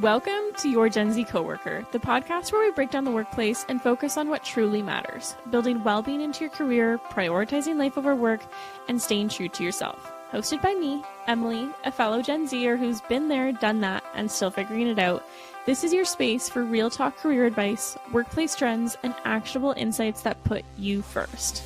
Welcome to Your Gen Z Coworker, the podcast where we break down the workplace and focus on what truly matters, building well-being into your career, prioritizing life over work, and staying true to yourself. Hosted by me, Emily, a fellow Gen Zer who's been there, done that, and still figuring it out. This is your space for real talk career advice, workplace trends, and actionable insights that put you first.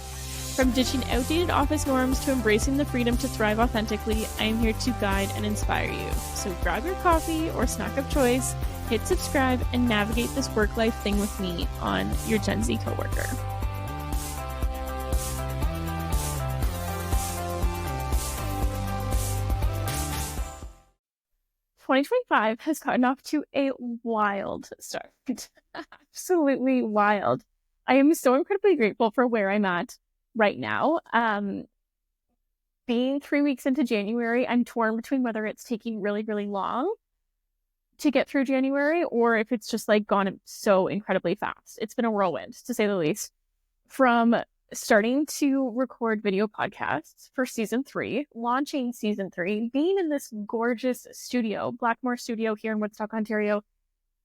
From ditching outdated office norms to embracing the freedom to thrive authentically, I am here to guide and inspire you. So grab your coffee or snack of choice, hit subscribe, and navigate this work-life thing with me on Your Gen Z Coworker. "2025 has gotten off to a wild start." Absolutely wild. I am so incredibly grateful for where I'm at right now. Being 3 weeks into January, I'm torn between whether it's taking really, really long to get through January or if it's just like gone so incredibly fast. It's been a whirlwind, to say the least. From starting to record video podcasts for season 3, launching season 3, being in this gorgeous studio, Blackmore Studio here in Woodstock, Ontario.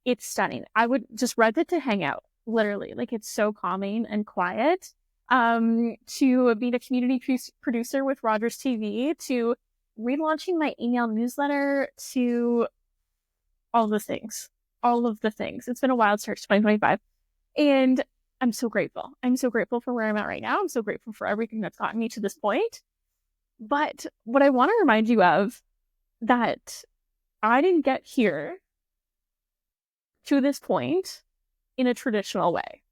It's stunning. I would just rent it to hang out, literally. Like, it's so calming and quiet. To being a community producer with RogersTV, to relaunching my email newsletter, to all of the things. It's been a wild start to 2025. And I'm so grateful. I'm so grateful for where I'm at right now. I'm so grateful for everything that's gotten me to this point. But what I want to remind you of, that I didn't get here to this point in a traditional way.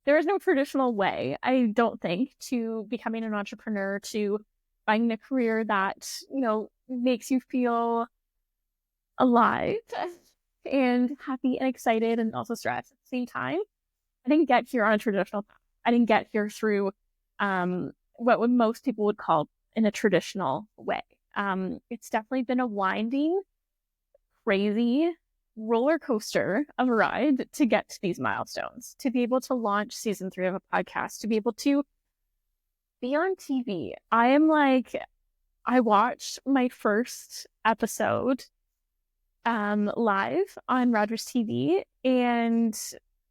There is no traditional way, I don't think, to becoming an entrepreneur, to finding a career that, makes you feel alive and happy and excited and also stressed at the same time. I didn't get here on a traditional path. I didn't get here through what most people would call in a traditional way. It's definitely been a winding, crazy roller coaster of a ride to get to these milestones, to be able to launch season 3 of a podcast, to be able to be on TV. I watched my first episode live on RogersTV and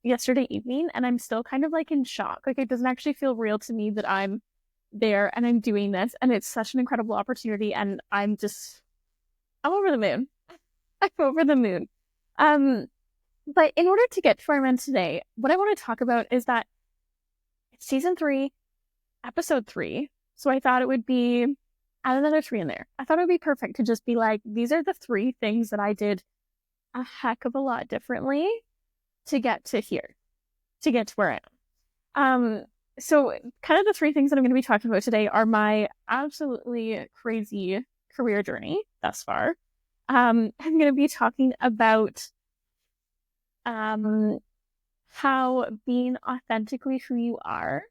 yesterday evening, and I'm still kind of in shock. It doesn't actually feel real to me that I'm there and I'm doing this, and it's such an incredible opportunity, and I'm over the moon. I'm over the moon. But in order to get to where I'm at today, what I want to talk about is that it's season 3, episode 3. So I thought it would be, add another 3 in there. I thought it would be perfect to just be like, these are the 3 things that I did a heck of a lot differently to get to here, to get to where I am. So kind of the 3 things that I'm going to be talking about today are my absolutely crazy career journey thus far. I'm going to be talking about how being authentically who you are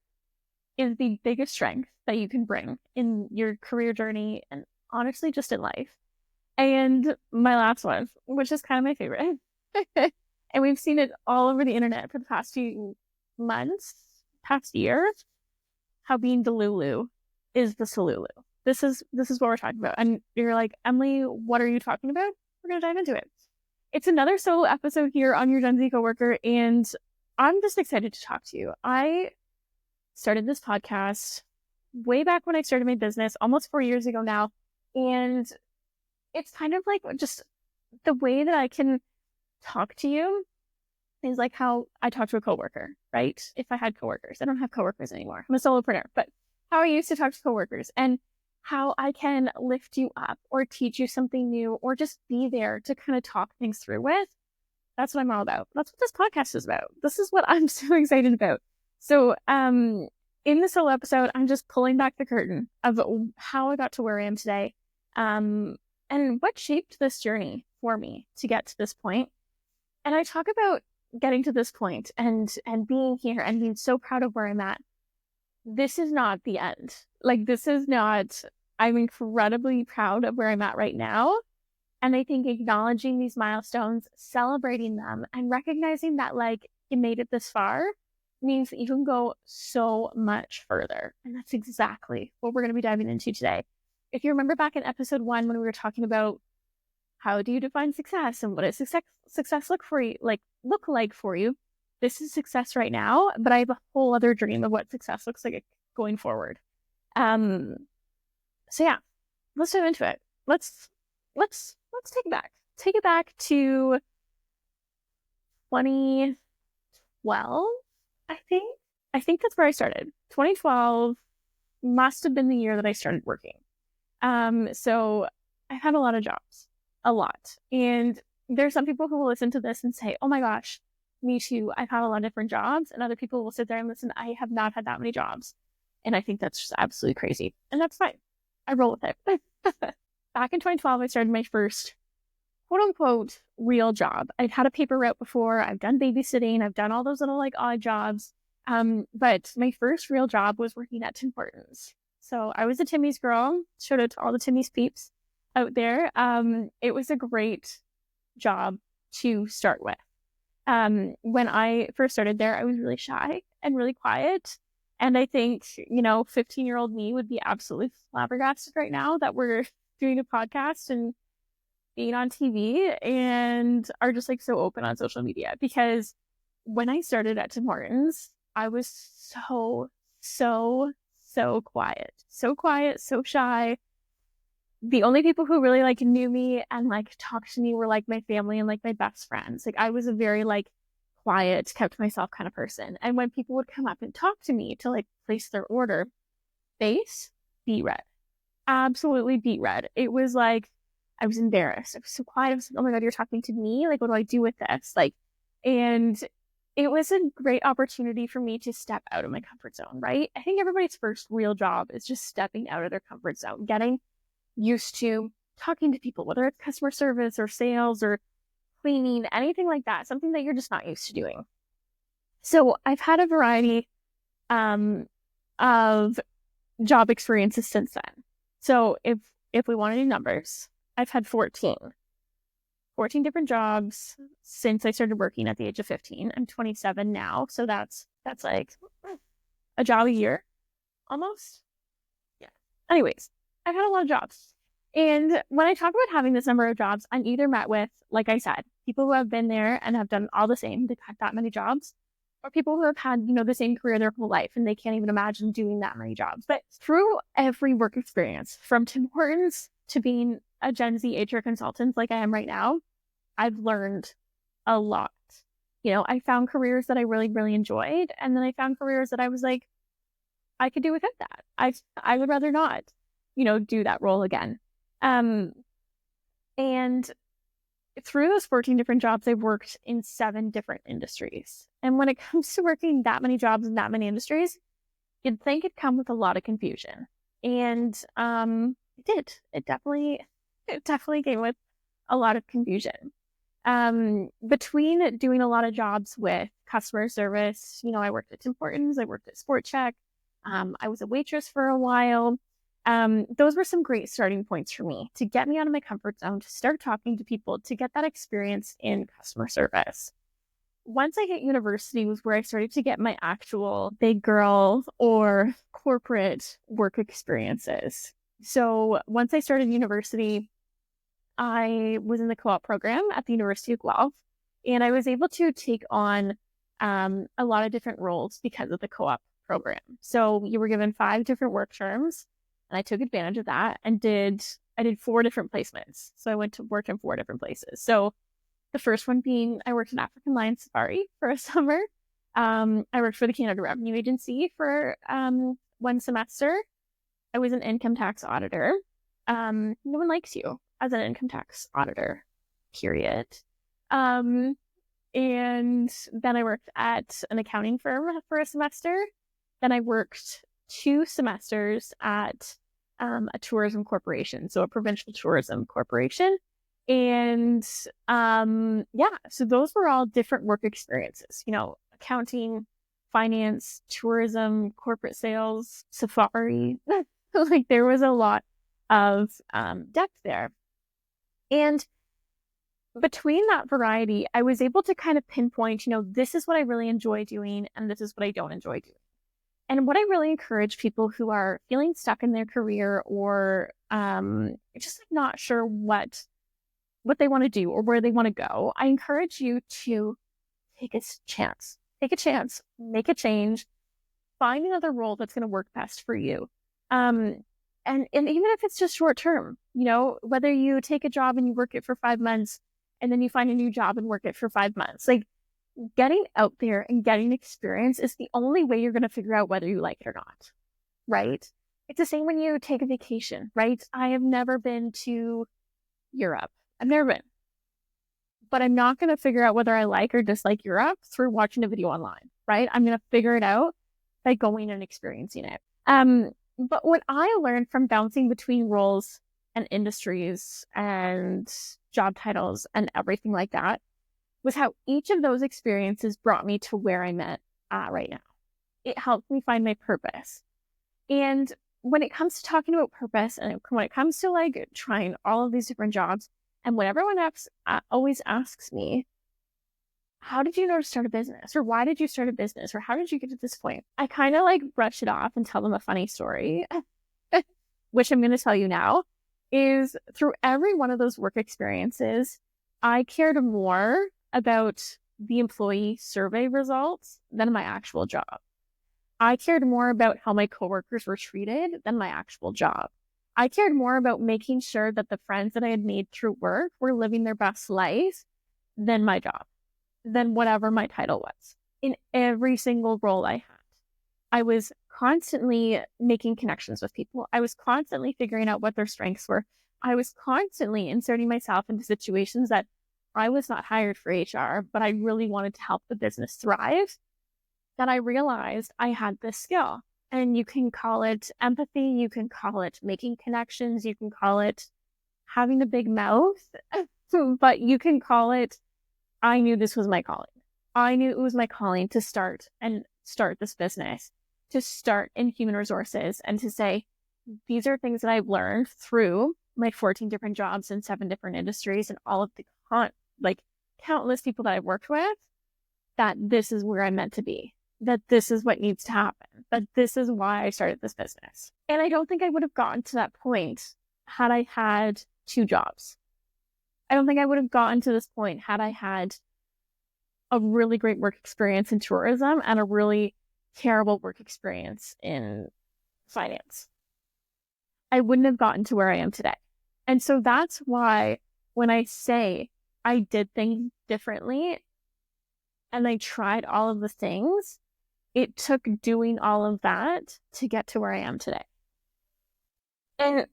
is the biggest strength that you can bring in your career journey and honestly just in life. And my last one, which is kind of my favorite, and we've seen it all over the internet for the past few months, past year, how being Delulu is the Solulu. This is what we're talking about. And you're like, Emily, what are you talking about? We're going to dive into it. It's another solo episode here on Your Gen Z Coworker, and I'm just excited to talk to you. I started this podcast way back when I started my business, almost 4 years ago now. And it's kind of like just the way that I can talk to you is like how I talk to a coworker, right? If I had coworkers. I don't have coworkers anymore. I'm a solopreneur, but how I used to talk to coworkers, and how I can lift you up or teach you something new or just be there to kind of talk things through with. That's what I'm all about. That's what this podcast is about. This is what I'm so excited about. So in this whole episode, I'm just pulling back the curtain of how I got to where I am today, and what shaped this journey for me to get to this point. And I talk about getting to this point and being here and being so proud of where I'm at. This is not the end. I'm incredibly proud of where I'm at right now. And I think acknowledging these milestones, celebrating them, and recognizing that you made it this far means that you can go so much further. And that's exactly what we're going to be diving into today. If you remember back in episode 1 when we were talking about how do you define success, and what does success look like for you? This is success right now, but I have a whole other dream of what success looks like going forward. So yeah, let's dive into it. Let's take it back. Take it back to 2012, I think. I think that's where I started. 2012 must have been the year that I started working. So I've had a lot of jobs, a lot. And there's some people who will listen to this and say, oh my gosh, me too. I've had a lot of different jobs. And other people will sit there and listen, I have not had that many jobs. And I think that's just absolutely crazy. And that's fine. I roll with it. Back in 2012, I started my first quote unquote real job. I'd had a paper route before. I've done babysitting. I've done all those little like odd jobs. But my first real job was working at Tim Hortons. So I was a Timmy's girl. Shout out to all the Timmy's peeps out there. It was a great job to start with. When I first started there, I was really shy and really quiet. And I think, 15-year-old me would be absolutely flabbergasted right now that we're doing a podcast and being on TV and are just like so open on social media. Because when I started at Tim Hortons, I was so quiet, so shy. The only people who really like knew me and like talked to me were like my family and like my best friends. Like I was a very like quiet, kept myself kind of person. And when people would come up and talk to me to like place their order, face beet red, absolutely beet red. It was like I was embarrassed. I was so quiet. I was like, oh my God, you're talking to me? Like, what do I do with this? Like, and it was a great opportunity for me to step out of my comfort zone, right? I think everybody's first real job is just stepping out of their comfort zone, getting used to talking to people, whether it's customer service or sales or cleaning, anything like that, something that you're just not used to doing. So I've had a variety of job experiences since then. So if we want to do numbers, I've had 14 different jobs since I started working at the age of 15. I'm 27 now, so that's like a job a year almost. Yeah. Anyways, I've had a lot of jobs. And when I talk about having this number of jobs, I'm either met with, like I said, people who have been there and have done all the same, they've had that many jobs, or people who have had, the same career their whole life and they can't even imagine doing that many jobs. But through every work experience, from Tim Hortons to being a Gen Z HR consultant like I am right now, I've learned a lot. I found careers that I really, really enjoyed. And then I found careers that I was like, I could do without that. I would rather not, do that role again. And through those 14 different jobs, I've worked in 7 different industries. And when it comes to working that many jobs in that many industries, you'd think it'd come with a lot of confusion. And it did. It definitely came with a lot of confusion. Between doing a lot of jobs with customer service, I worked at Tim Hortons, I worked at Sport Check, I was a waitress for a while. Those were some great starting points for me to get me out of my comfort zone, to start talking to people, to get that experience in customer service. Once I hit university was where I started to get my actual big girl or corporate work experiences. So once I started university, I was in the co-op program at the University of Guelph, and I was able to take on a lot of different roles because of the co-op program. So you were given 5 different work terms, and I took advantage of that and I did 4 different placements. So I went to work in 4 different places. So the first one being I worked in African Lion Safari for a summer. I worked for the Canada Revenue Agency for 1 semester. I was an income tax auditor. No one likes you as an income tax auditor, period. And then I worked at an accounting firm for a semester. Then I worked 2 semesters at a tourism corporation, so a provincial tourism corporation. And so those were all different work experiences, accounting, finance, tourism, corporate sales, safari. Like there was a lot of depth there. And between that variety, I was able to kind of pinpoint, this is what I really enjoy doing and this is what I don't enjoy doing. And what I really encourage people who are feeling stuck in their career or just like not sure what what they want to do or where they want to go, I encourage you to take a chance. Take a chance, make a change, find another role that's going to work best for you. And even if it's just short term, whether you take a job and you work it for 5 months and then you find a new job and work it for 5 months, like getting out there and getting experience is the only way you're going to figure out whether you like it or not, right? It's the same when you take a vacation, right? I have never been to Europe. I've never been. But I'm not going to figure out whether I like or dislike Europe through watching a video online, right? I'm going to figure it out by going and experiencing it. But what I learned from bouncing between roles and industries and job titles and everything like that was how each of those experiences brought me to where I'm at right now. It helped me find my purpose. And when it comes to talking about purpose and when it comes to like trying all of these different jobs, and when everyone else always asks me, how did you know to start a business? Or why did you start a business? Or how did you get to this point? I kind of like brush it off and tell them a funny story, which I'm going to tell you now, is through every one of those work experiences, I cared more about the employee survey results than my actual job. I cared more about how my coworkers were treated than my actual job. I cared more about making sure that the friends that I had made through work were living their best life than my job, than whatever my title was. In every single role I had, I was constantly making connections with people. I was constantly figuring out what their strengths were. I was constantly inserting myself into situations that I was not hired for HR, but I really wanted to help the business thrive, that I realized I had this skill. And you can call it empathy, you can call it making connections, you can call it having a big mouth, but you can call it, I knew this was my calling. I knew it was my calling to start this business, to start in human resources, and to say, these are things that I've learned through my 14 different jobs in 7 different industries and all of the countless people that I've worked with, that this is where I'm meant to be, that this is what needs to happen, that this is why I started this business. And I don't think I would have gotten to that point had I had 2 jobs. I don't think I would have gotten to this point had I had a really great work experience in tourism and a really terrible work experience in finance. I wouldn't have gotten to where I am today. And so that's why when I say I did things differently and I tried all of the things, it took doing all of that to get to where I am today. And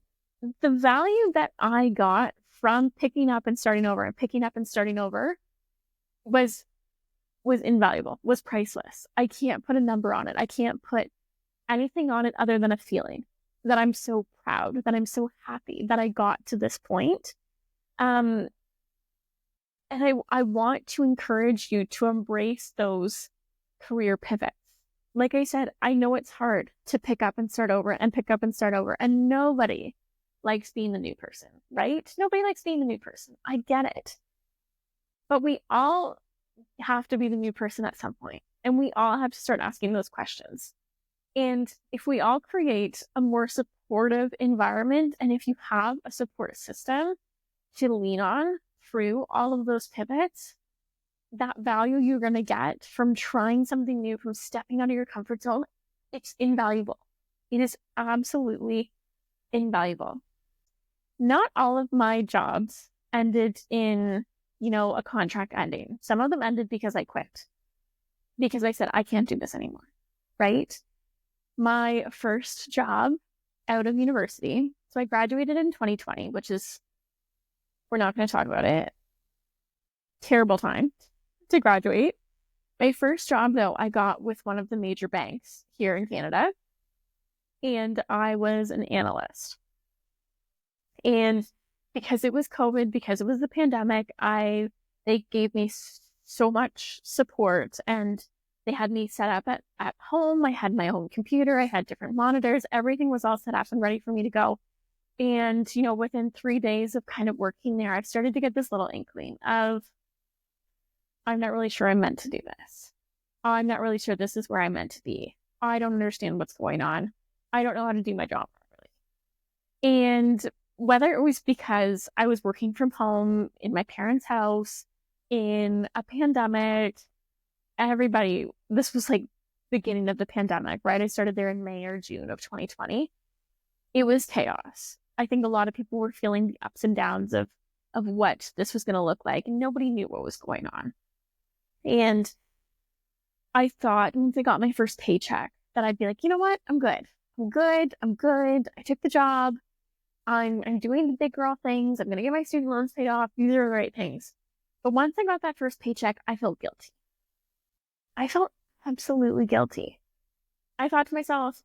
the value that I got from picking up and starting over and picking up and starting over was invaluable, was priceless. I can't put a number on it. I can't put anything on it other than a feeling that I'm so proud, that I'm so happy that I got to this point. And I want to encourage you to embrace those career pivots. Like I said, I know it's hard to pick up and start over and pick up and start over. And nobody likes being the new person, right? Nobody likes being the new person. I get it. But we all have to be the new person at some point. And we all have to start asking those questions. And if we all create a more supportive environment, and if you have a support system to lean on through all of those pivots, that value you're going to get from trying something new, from stepping out of your comfort zone, it's invaluable. It is absolutely invaluable. Not all of my jobs ended in, a contract ending. Some of them ended because I quit, because I said, I can't do this anymore, right? My first job out of university, so I graduated in 2020, which is, we're not going to talk about it. Terrible time to graduate. My first job, though, I got with one of the major banks here in Canada, and I was an analyst. And because it was COVID, because it was the pandemic, they gave me so much support, and they had me set up at home. I had my own computer. I had different monitors. Everything was all set up and ready for me to go. And, within 3 days of kind of working there, I started to get this little inkling of, I'm not really sure I'm meant to do this. I'm not really sure this is where I'm meant to be. I don't understand what's going on. I don't know how to do my job properly. And whether it was because I was working from home in my parents' house, in a pandemic, this was like beginning of the pandemic, right? I started there in May or June of 2020. It was chaos. I think a lot of people were feeling the ups and downs of what this was going to look like, and nobody knew what was going on. And I thought once I got my first paycheck that I'd be like, you know what? I'm good. I took the job. I'm doing the big girl things. I'm going to get my student loans paid off. These are the right things. But once I got that first paycheck, I felt guilty. I felt absolutely guilty. I thought to myself,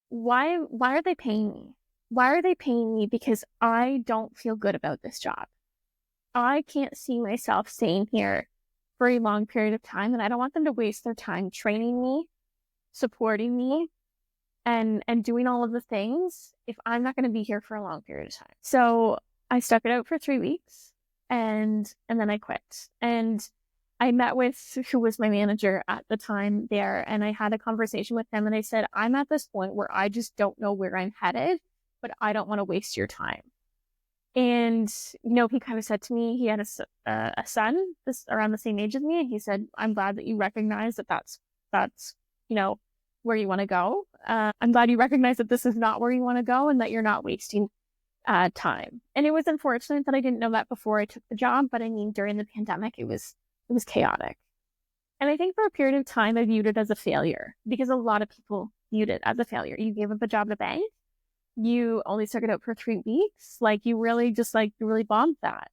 why are they paying me? Why are they paying me? Because I don't feel good about this job. I can't see myself staying here for a long period of time, and I don't want them to waste their time training me, supporting me, and doing all of the things if I'm not going to be here for a long period of time. So I stuck it out for 3 weeks, and then I quit. And I met with who was my manager at the time there, and I had a conversation with him, and I said, I'm at this point where I just don't know where I'm headed, but I don't want to waste your time. And, he kind of said to me, he had a son around the same age as me, and he said, I'm glad that you recognize that that's where you want to go. I'm glad you recognize that this is not where you want to go and that you're not wasting time. And it was unfortunate that I didn't know that before I took the job, but I mean, during the pandemic, it was chaotic. And I think for a period of time, I viewed it as a failure because a lot of people viewed it as a failure. You gave up a job at a bank. You only stuck it out for 3 weeks. Like you really bombed that.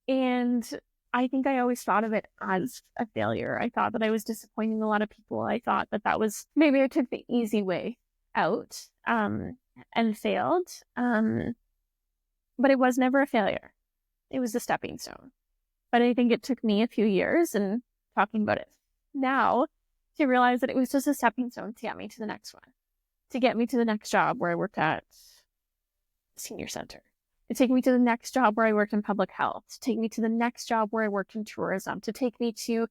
And I think I always thought of it as a failure. I thought that I was disappointing a lot of people. I thought that was, maybe I took the easy way out, and failed. But it was never a failure. It was a stepping stone. But I think it took me a few years and talking about it now to realize that it was just a stepping stone to get me to the next one, to get me to the next job where I worked at senior center, to take me to the next job where I worked in public health, to take me to the next job where I worked in tourism, to take me to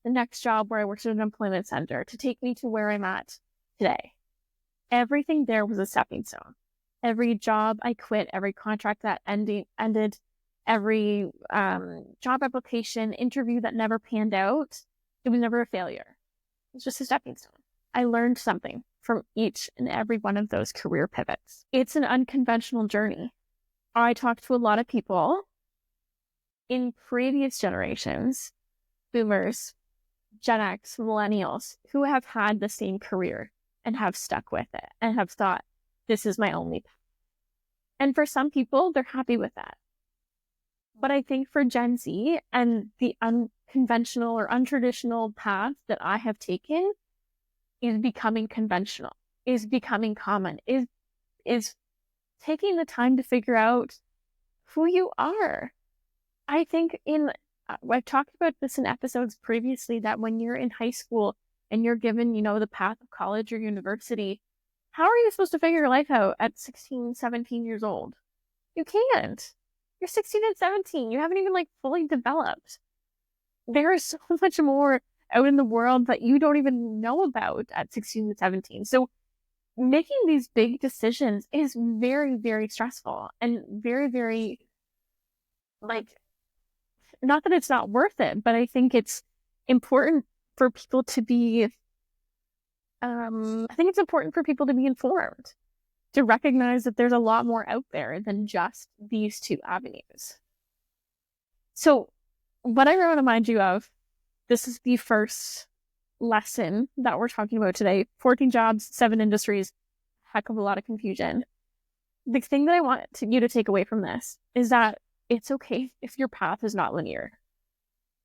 the next job where I worked at an employment center, to take me to where I'm at today. Everything there was a stepping stone. Every job I quit, every contract that ended, every job application, interview that never panned out, it was never a failure. It was just a stepping stone. I learned something from each and every one of those career pivots. It's an unconventional journey. I talked to a lot of people in previous generations, boomers, Gen X, millennials, who have had the same career and have stuck with it and have thought, this is my only path. And for some people, they're happy with that. But I think for Gen Z and the unconventional or untraditional path that I have taken is becoming conventional, is becoming common, is taking the time to figure out who you are. I think I've talked about this in episodes previously, that when you're in high school and you're given, the path of college or university, how are you supposed to figure your life out at 16, 17 years old? You can't. You're 16 and 17. You haven't even fully developed. There is so much more out in the world that you don't even know about at 16 and 17. So making these big decisions is very, very stressful and very, very, not that it's not worth it, but I think it's important for people to be, informed, to recognize that there's a lot more out there than just these two avenues. So what I want to remind you of, this is the first lesson that we're talking about today. 14 jobs, 7 industries, heck of a lot of confusion. The thing that I want you to take away from this is that it's okay if your path is not linear.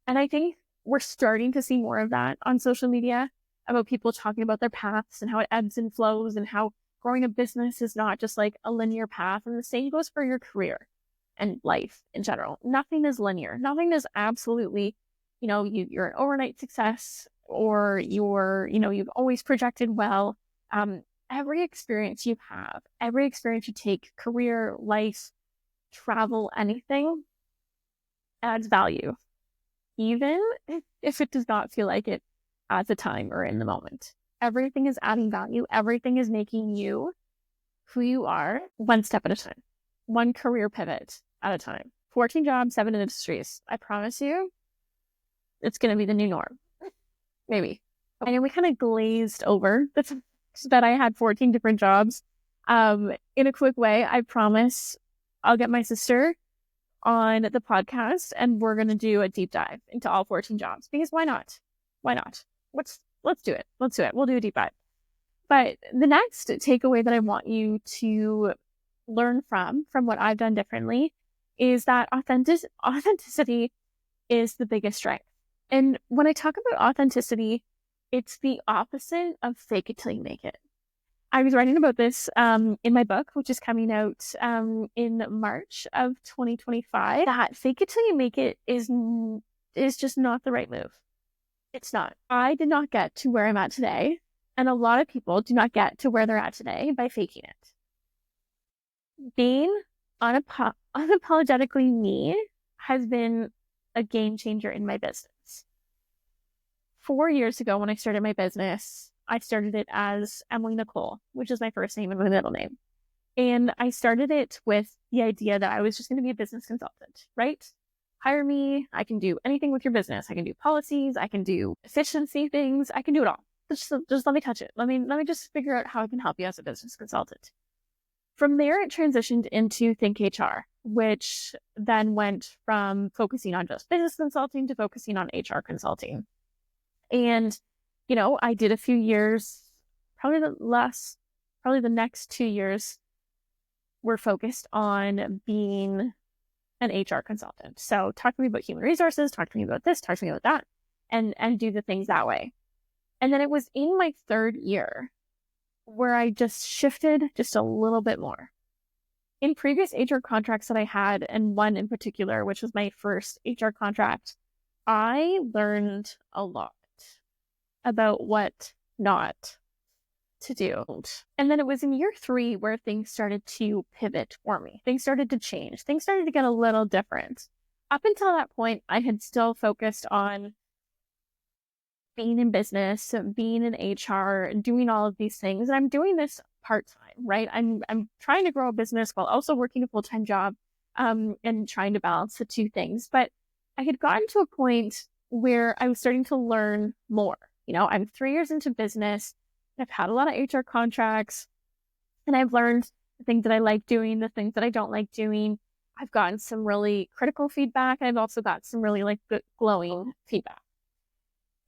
And I think we're starting to see more of that on social media, about people talking about their paths and how it ebbs and flows, and how growing a business is not just a linear path. And the same goes for your career and life in general. Nothing is linear. Nothing is absolutely, you're an overnight success, or you've always projected well. Every experience you have, every experience you take, career, life, travel, anything, adds value, even if it does not feel like it at the time or in the moment. Everything is adding value. Everything is making you who you are one step at a time, one career pivot at a time. 14 jobs, 7 industries. I promise you, it's going to be the new norm. Maybe. I know we kind of glazed over the fact that I had 14 different jobs. In a quick way, I promise I'll get my sister on the podcast and we're going to do a deep dive into all 14 jobs, because why not? Why not? Let's do it. Let's do it. We'll do a deep dive. But the next takeaway that I want you to learn from what I've done differently is that authenticity is the biggest strength. And when I talk about authenticity, it's the opposite of fake it till you make it. I was writing about this in my book, which is coming out in March of 2025, that fake it till you make it is just not the right move. It's not. I did not get to where I'm at today, and a lot of people do not get to where they're at today by faking it. Being unapologetically me has been a game changer in my business. 4 years ago, when I started my business, I started it as Emily Nicole, which is my first name and my middle name. And I started it with the idea that I was just going to be a business consultant, right? Hire me. I can do anything with your business. I can do policies. I can do efficiency things. I can do it all. Just let me touch it. Let me just figure out how I can help you as a business consultant. From there, it transitioned into Think HR, which then went from focusing on just business consulting to focusing on HR consulting. And, you know, I did a few years, probably the next 2 years were focused on being an HR consultant. So talk to me about human resources, talk to me about this, talk to me about that, and do the things that way. And then it was in my 3rd year where I just shifted just a little bit more. In previous HR contracts that I had, and one in particular, which was my first HR contract, I learned a lot about what not to do. And then it was in year 3 where things started to pivot for me. Things started to change. Things started to get a little different. Up until that point, I had still focused on being in business, being in HR, doing all of these things. And I'm doing this part-time, right? I'm trying to grow a business while also working a full-time job, and trying to balance the two things. But I had gotten to a point where I was starting to learn more. You know, I'm 3 years into business. I've had a lot of HR contracts, and I've learned the things that I like doing, the things that I don't like doing. I've gotten some really critical feedback, and I've also got some really good glowing feedback.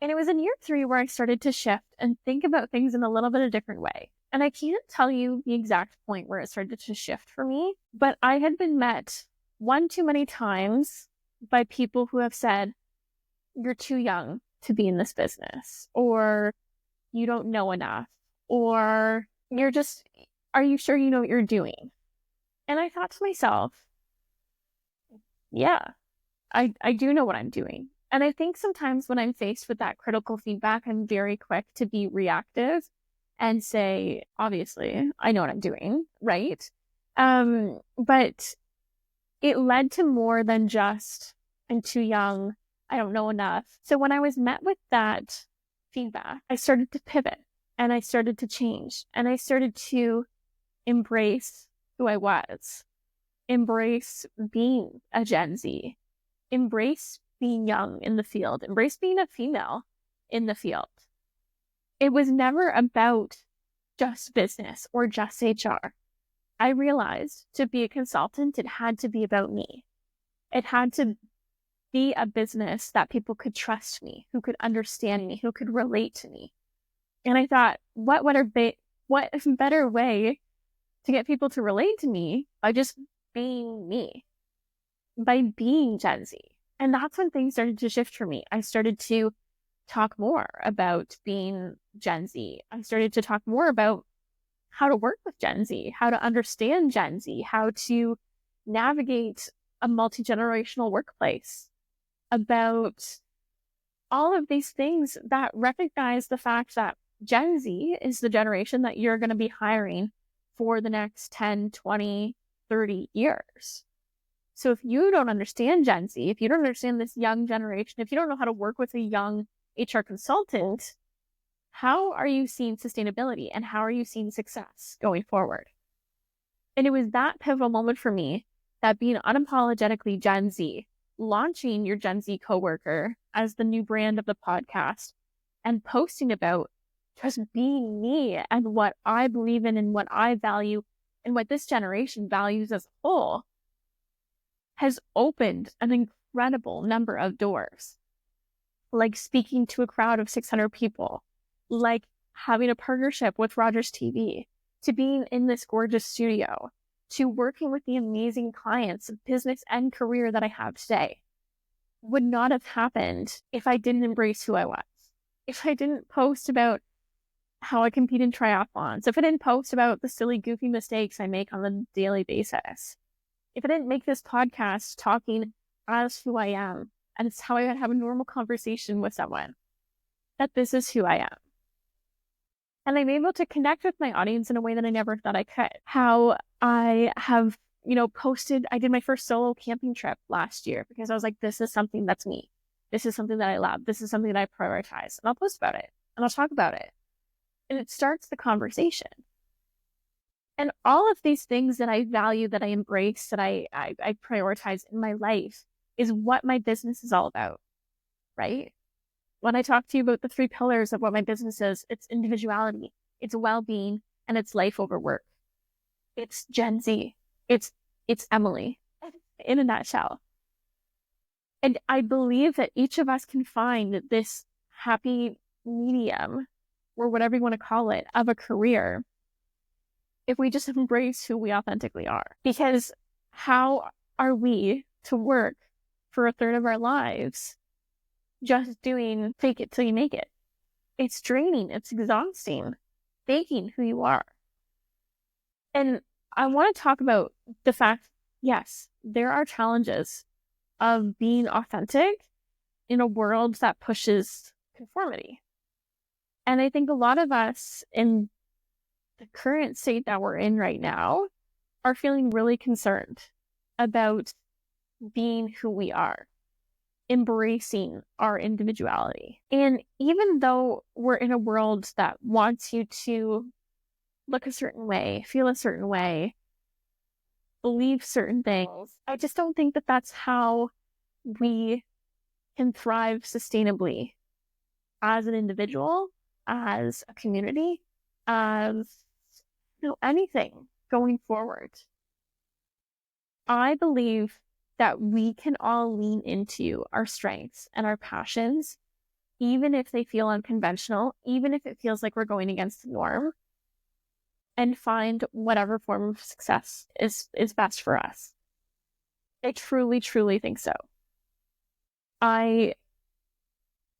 And it was in year 3 where I started to shift and think about things in a little bit of a different way. And I can't tell you the exact point where it started to shift for me, but I had been met one too many times by people who have said, you're too young to be in this business, or you don't know enough, or are you sure you know what you're doing? And I thought to myself, yeah, I do know what I'm doing. And I think sometimes when I'm faced with that critical feedback, I'm very quick to be reactive and say, obviously, I know what I'm doing, right? But it led to more than just, I'm too young, I don't know enough. So when I was met with that feedback, I started to pivot and I started to change and I started to embrace who I was, embrace being a Gen Z, embrace being young in the field, embrace being a female in the field. It was never about just business or just HR. I realized to be a consultant, it had to be about me. It had to be a business that people could trust me, who could understand me, who could relate to me. And I thought, what better way to get people to relate to me by just being me, by being Gen Z. And that's when things started to shift for me. I started to talk more about being Gen Z. I started to talk more about how to work with Gen Z, how to understand Gen Z, how to navigate a multi-generational workplace, about all of these things that recognize the fact that Gen Z is the generation that you're going to be hiring for the next 10, 20, 30 years. So if you don't understand Gen Z, if you don't understand this young generation, if you don't know how to work with a young HR consultant, how are you seeing sustainability and how are you seeing success going forward? And it was that pivotal moment for me that being unapologetically Gen Z, launching your Gen Z coworker as the new brand of the podcast, and posting about just being me and what I believe in and what I value and what this generation values as a whole has opened an incredible number of doors. Like speaking to a crowd of 600 people, like having a partnership with RogersTV, to being in this gorgeous studio, to working with the amazing clients, business and career that I have today, would not have happened if I didn't embrace who I was. If I didn't post about how I compete in triathlons, if I didn't post about the silly, goofy mistakes I make on a daily basis, if I didn't make this podcast talking as who I am, and it's how I would have a normal conversation with someone, that this is who I am. And I'm able to connect with my audience in a way that I never thought I could. How I have, posted, I did my first solo camping trip last year because I was like, this is something that's me. This is something that I love. This is something that I prioritize. And I'll post about it and I'll talk about it. And it starts the conversation. And all of these things that I value, that I embrace, that I prioritize in my life is what my business is all about, right? When I talk to you about the 3 pillars of what my business is, it's individuality, it's well-being, and it's life over work. It's Gen Z. It's Emily in a nutshell. And I believe that each of us can find this happy medium, or whatever you want to call it, of a career if we just embrace who we authentically are. Because how are we to work for a third of our lives just doing fake it till you make it? It's draining. It's exhausting. Faking who you are. And I want to talk about the fact, yes, there are challenges of being authentic in a world that pushes conformity. And I think a lot of us in the current state that we're in right now are feeling really concerned about being who we are, embracing our individuality. And even though we're in a world that wants you to look a certain way, feel a certain way, believe certain things, I just don't think that that's how we can thrive sustainably as an individual, as a community, as anything going forward. I believe that we can all lean into our strengths and our passions, even if they feel unconventional, even if it feels like we're going against the norm, and find whatever form of success is best for us. I truly, truly think so. I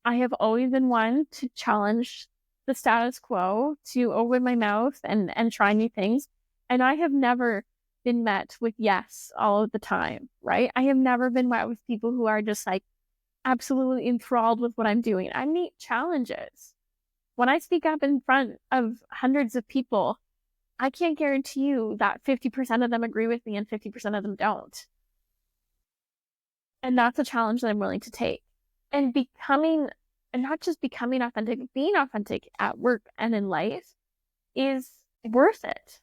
have always been one to challenge the status quo, to open my mouth and try new things. And I have never been met with yes all of the time, right? I have never been met with people who are just like absolutely enthralled with what I'm doing. I meet challenges. When I speak up in front of hundreds of people, I can't guarantee you that 50% of them agree with me and 50% of them don't. And that's a challenge that I'm willing to take. And not just becoming authentic, being authentic at work and in life is worth it,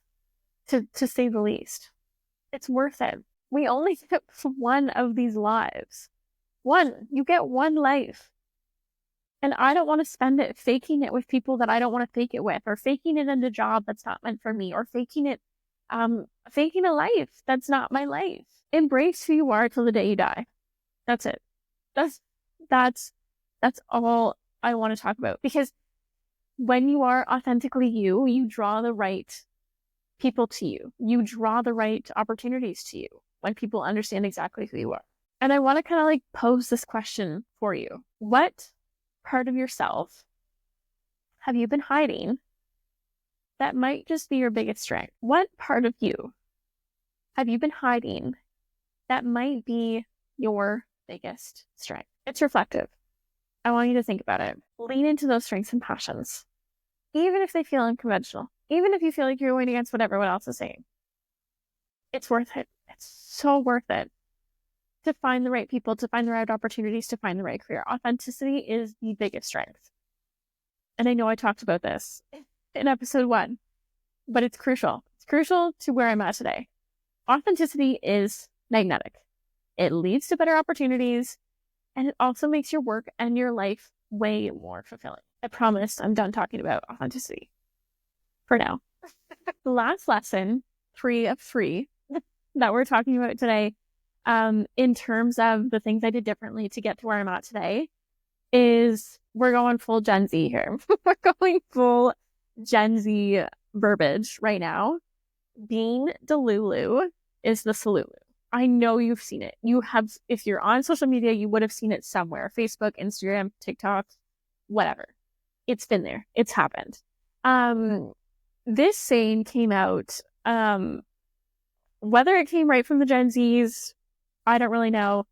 to say the least. It's worth it. We only get one of these lives. You get one life. And I don't want to spend it faking it with people that I don't want to fake it with, or faking it in a job that's not meant for me, or faking a life that's not my life. Embrace who you are till the day you die. That's it. That's all I want to talk about. Because when you are authentically you, you draw the right people to you. You draw the right opportunities to you when people understand exactly who you are. And I want to kind of pose this question for you. What part of yourself have you been hiding that might just be your biggest strength? What part of you have you been hiding that might be your biggest strength? It's reflective. I want you to think about it. Lean into those strengths and passions, even if they feel unconventional, even if you feel like you're going against what everyone else is saying. It's worth it. It's so worth it to find the right people, to find the right opportunities, to find the right career. Authenticity is the biggest strength. And I know I talked about this in episode 1, but it's crucial. It's crucial to where I'm at today. Authenticity is magnetic. It leads to better opportunities, and it also makes your work and your life way more fulfilling. I promise I'm done talking about authenticity for now. The last lesson, 3 of 3, that we're talking about today, in terms of the things I did differently to get to where I'm at today, is we're going full Gen Z here. We're going full Gen Z verbiage right now. Being Delulu is the Salulu. I know you've seen it. You have, if you're on social media, you would have seen it somewhere. Facebook, Instagram, TikTok, whatever. It's been there. It's happened. This saying came out, whether it came right from the Gen Zs, I don't really know.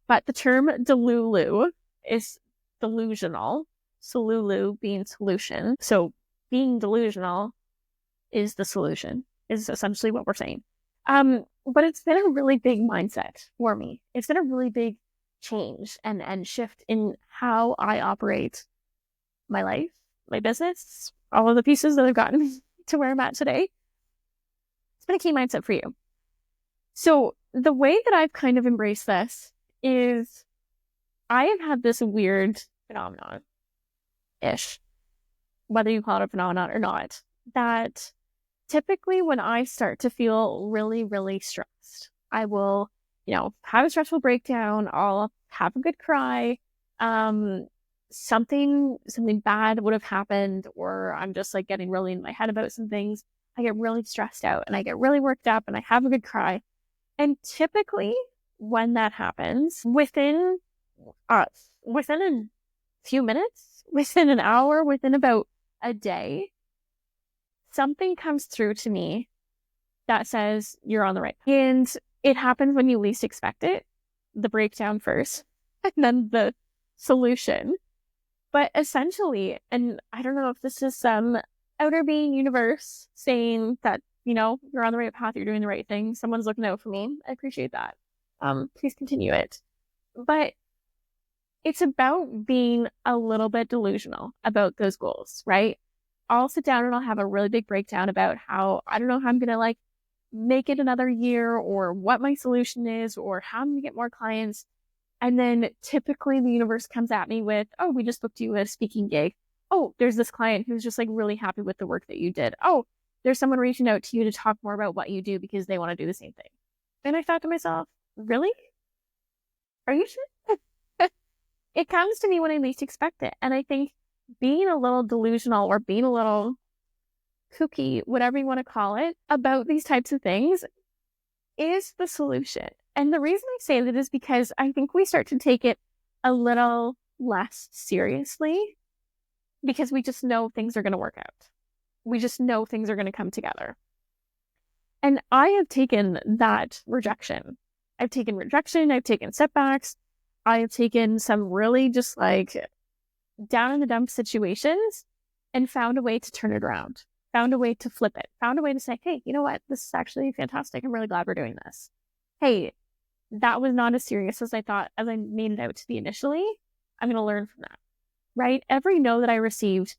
But the term Delulu is delusional. Salulu being solution. So being delusional is the solution, is essentially what we're saying. But it's been a really big mindset for me. It's been a really big change and shift in how I operate my life, my business, all of the pieces that have gotten me to where I'm at today. It's been a key mindset for you. So the way that I've kind of embraced this is I have had this weird phenomenon-ish, whether you call it a phenomenon or not, that typically when I start to feel really, really stressed, I will, have a stressful breakdown. I'll have a good cry. Something bad would have happened, or I'm just like getting really in my head about some things. I get really stressed out and I get really worked up and I have a good cry. And typically when that happens, within a few minutes, within an hour, within about a day, something comes through to me that says you're on the right path. And it happens when you least expect it. The breakdown first, and then the solution. But essentially, and I don't know if this is some outer being universe saying that, you're on the right path, you're doing the right thing, someone's looking out for me. I appreciate that. Please continue it. But it's about being a little bit delusional about those goals, right? I'll sit down and I'll have a really big breakdown about how I don't know how I'm going to make it another year, or what my solution is, or how I'm going to get more clients. And then typically the universe comes at me with, oh, we just booked you a speaking gig. Oh, there's this client who's just really happy with the work that you did. Oh, there's someone reaching out to you to talk more about what you do because they want to do the same thing. And I thought to myself, really? Are you sure? It comes to me when I least expect it. And I think being a little delusional or being a little kooky, whatever you want to call it, about these types of things is the solution. And the reason I say that is because I think we start to take it a little less seriously because we just know things are going to work out. We just know things are going to come together. And I have taken that rejection. I've taken rejection. I've taken setbacks. I have taken some really just down in the dump situations and found a way to turn it around, found a way to flip it, found a way to say, hey, you know what? This is actually fantastic. I'm really glad we're doing this. Hey, that was not as serious as I thought, as I made it out to be initially. I'm going to learn from that, right? Every no that I received,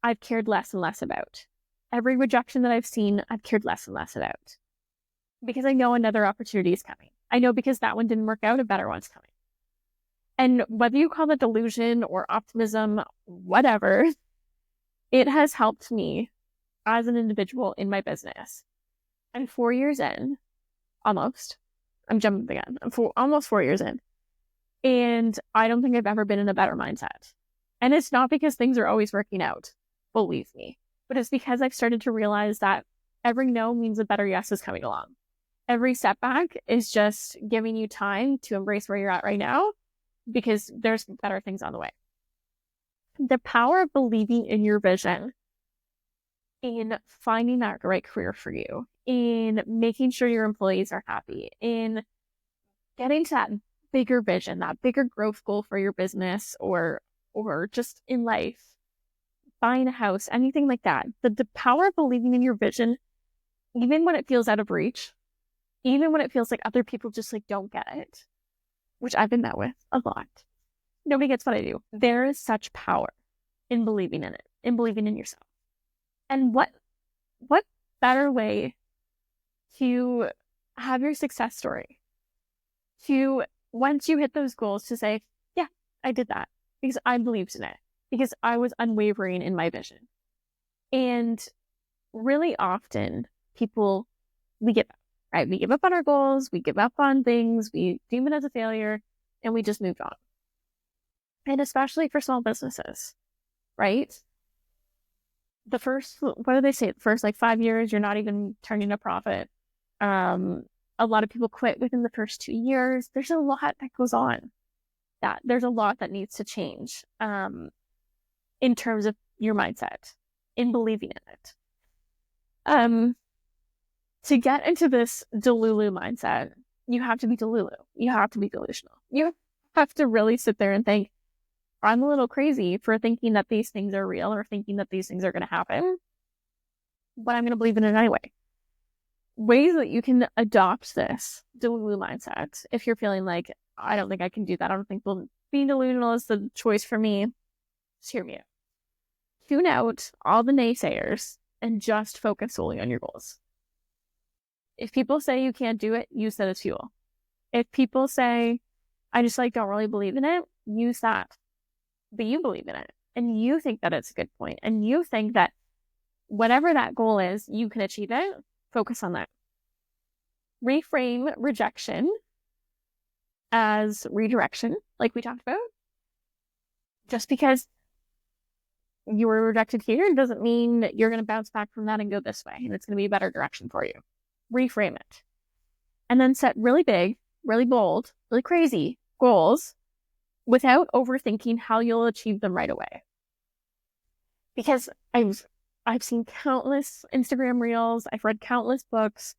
I've cared less and less about. Every rejection that I've seen, I've cared less and less about. Because I know another opportunity is coming. I know because that one didn't work out, a better one's coming. And whether you call it delusion or optimism, whatever, it has helped me as an individual in my business. I'm 4 years in, almost. I'm jumping the gun. I'm almost 4 years in. And I don't think I've ever been in a better mindset. And it's not because things are always working out, believe me. But it's because I've started to realize that every no means a better yes is coming along. Every setback is just giving you time to embrace where you're at right now, because there's better things on the way. The power of believing in your vision, in finding that right career for you, in making sure your employees are happy, in getting to that bigger vision, that bigger growth goal for your business or just in life, buying a house, anything like that. The power of believing in your vision, even when it feels out of reach, even when it feels like other people just don't get it, which I've been met with a lot. Nobody gets what I do. There is such power in believing in it, in believing in yourself. And what better way to have your success story? To, once you hit those goals, to say, yeah, I did that because I believed in it, because I was unwavering in my vision. And really often people, we give up, right? We give up on our goals, we give up on things, we deem it as a failure, and we just moved on. And especially for small businesses, right? The first, what do they say? The first 5 years, you're not even turning a profit. A lot of people quit within the first 2 years. There's a lot that goes on. There's a lot that needs to change in terms of your mindset, in believing in it. To get into this Delulu mindset, you have to be Delulu. You have to be delusional. You have to really sit there and think, I'm a little crazy for thinking that these things are real or thinking that these things are going to happen, but I'm going to believe in it anyway. Ways that you can adopt this Delulu mindset, if you're feeling like, I don't think I can do that, I don't think being delusional is the choice for me, just hear me out. Tune out all the naysayers and just focus solely on your goals. If people say you can't do it, use that as fuel. If people say, I just don't really believe in it, use that. But you believe in it, and you think that it's a good point, and you think that whatever that goal is, you can achieve it. Focus on that. Reframe rejection as redirection, like we talked about. Just because you were rejected here doesn't mean that you're going to bounce back from that and go this way, and it's going to be a better direction for you. Reframe it. And then set really big, really bold, really crazy goals without overthinking how you'll achieve them right away. Because I've seen countless Instagram reels, I've read countless books,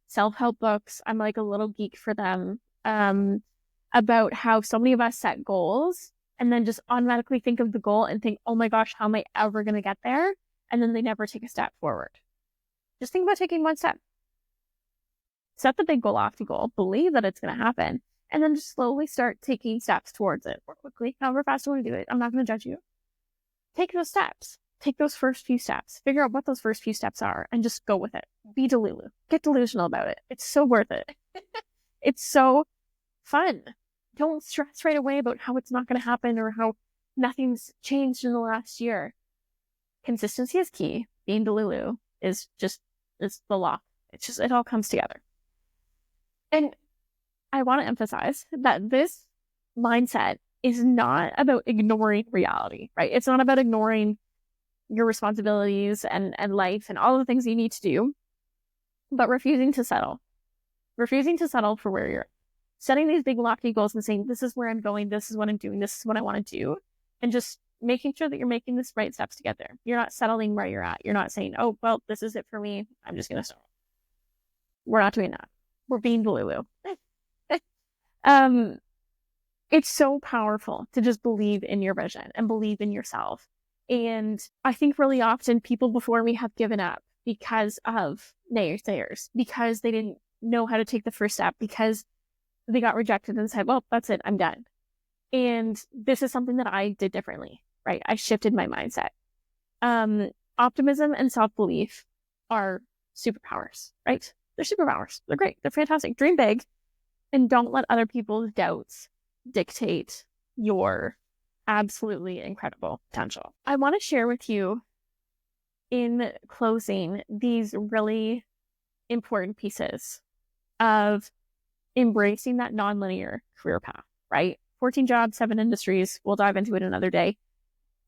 self-help books, I'm like a little geek for them, about how so many of us set goals and then just automatically think of the goal and think, oh my gosh, how am I ever going to get there? And then they never take a step forward. Just think about taking one step. Set the big goal off the goal, believe that it's going to happen, and then just slowly start taking steps towards it, or quickly, however fast you want to do it. I'm not going to judge you. Take those steps. Take those first few steps. Figure out what those first few steps are and just go with it. Be Delulu. Get delusional about it. It's so worth it. It's so fun. Don't stress right away about how it's not going to happen or how nothing's changed in the last year. Consistency is key. Being Delulu is the law. It all comes together. And I want to emphasize that this mindset is not about ignoring reality, right? It's not about ignoring your responsibilities and life and all the things you need to do, but refusing to settle for where you're at. Setting these big lofty goals and saying, this is where I'm going, this is what I'm doing, this is what I want to do, and just making sure that you're making the right steps to get there. You're not settling where you're at. You're not saying, oh, well, this is it for me, I'm just going to settle. We're not doing that. We're being Delulu. It's so powerful to just believe in your vision and believe in yourself. And I think really often people before me have given up because of naysayers, because they didn't know how to take the first step, because they got rejected and said, well, that's it, I'm done. And this is something that I did differently, right? I shifted my mindset. Optimism and self-belief are superpowers, right? They're superpowers. They're great. They're fantastic. Dream big. And don't let other people's doubts dictate your absolutely incredible potential. I want to share with you in closing these really important pieces of embracing that nonlinear career path, right? 14 jobs, 7 industries. We'll dive into it another day.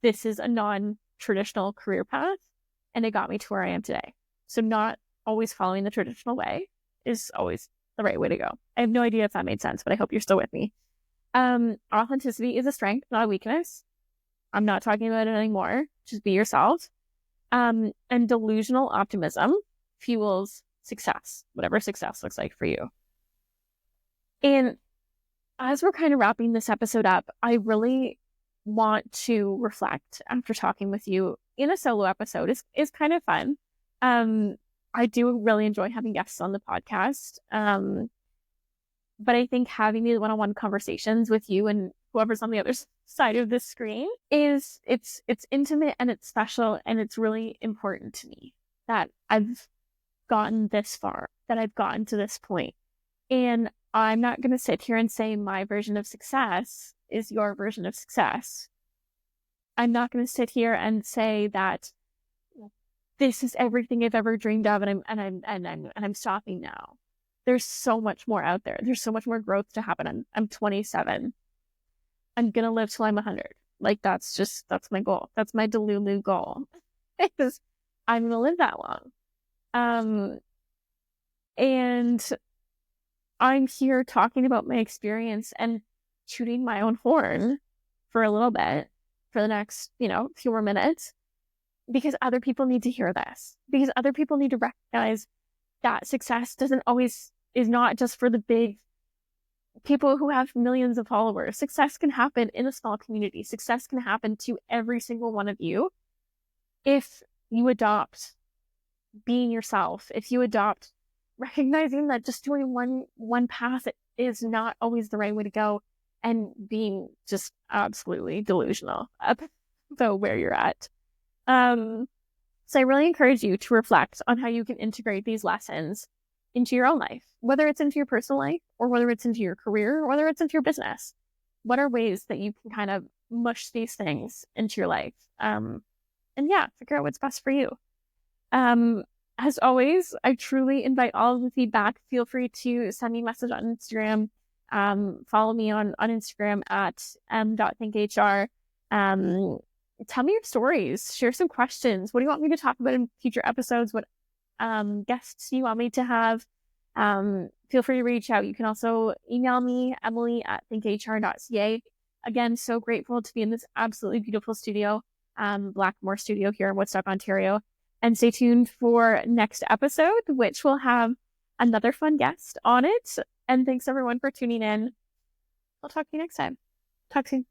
This is a non-traditional career path, and it got me to where I am today. So not always following the traditional way is always the right way to go. I have no idea if that made sense, but I hope you're still with me. Authenticity is a strength, not a weakness. I'm not talking about it anymore. Just be yourself. And delusional optimism fuels success, whatever success looks like for you. And as we're kind of wrapping this episode up, I really want to reflect after talking with you in a solo episode. Is kind of fun. I do really enjoy having guests on the podcast. But I think having these one-on-one conversations with you and whoever's on the other side of this screen it's intimate and it's special, and it's really important to me that I've gotten this far, that I've gotten to this point. And I'm not going to sit here and say my version of success is your version of success. I'm not going to sit here and say that this is everything I've ever dreamed of, and I'm stopping now. There's so much more out there. There's so much more growth to happen. I'm 27. I'm gonna live till I'm 100. Like that's my goal. That's my Delulu goal. Because I'm gonna live that long. And I'm here talking about my experience and shooting my own horn for a little bit, for the next, few more minutes, because other people need to hear this. Because other people need to recognize that success is not just for the big people who have millions of followers. Success can happen in a small community. Success can happen to every single one of you if you adopt being yourself, if you adopt recognizing that just doing one path is not always the right way to go, and being just absolutely delusional about where you're at. So I really encourage you to reflect on how you can integrate these lessons into your own life, whether it's into your personal life or whether it's into your career or whether it's into your business. What are ways that you can kind of mush these things into your life? And yeah, figure out what's best for you. As always, I truly invite all of the feedback. Feel free to send me a message on Instagram. Follow me on Instagram at m.thinkhr. Tell me your stories. Share some questions. What do you want me to talk about in future episodes? What guests you want me to have? Feel free to reach out. You can also email me, emily@thinkhr.ca. Again, so grateful to be in this absolutely beautiful studio, Blackmore Studio here in Woodstock, Ontario. And stay tuned for next episode, which will have another fun guest on it. And thanks everyone for tuning in. I'll talk to you next time. Talk soon.